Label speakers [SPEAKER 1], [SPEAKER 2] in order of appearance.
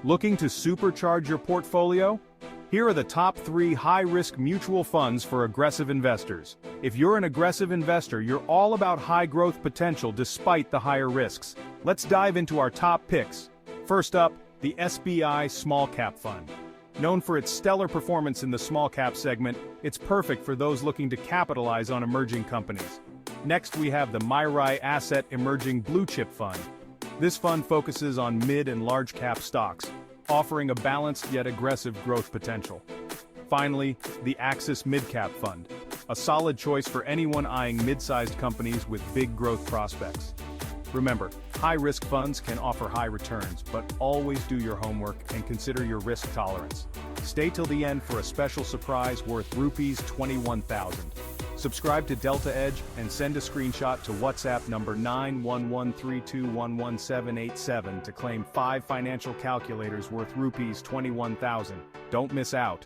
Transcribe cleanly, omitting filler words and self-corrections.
[SPEAKER 1] Looking to supercharge your portfolio? Here are the top 3 high-risk mutual funds for aggressive investors. If you're an aggressive investor, you're all about high growth potential despite the higher risks. Let's dive into our top picks. First up, the SBI Small Cap Fund. Known for its stellar performance in the small cap segment, it's perfect for those looking to capitalize on emerging companies. Next, we have the Myrai Asset Emerging Blue Chip Fund. This fund focuses on mid and large cap stocks, offering a balanced yet aggressive growth potential. Finally, the Axis Mid Cap Fund, a solid choice for anyone eyeing mid-sized companies with big growth prospects. Remember, high-risk funds can offer high returns, but always do your homework and consider your risk tolerance. Stay till the end for a special surprise worth Rs 21,000. Subscribe to Delta Edge and send a screenshot to WhatsApp number 91132111787 to claim 5 financial calculators worth Rs 21,000. Don't miss out.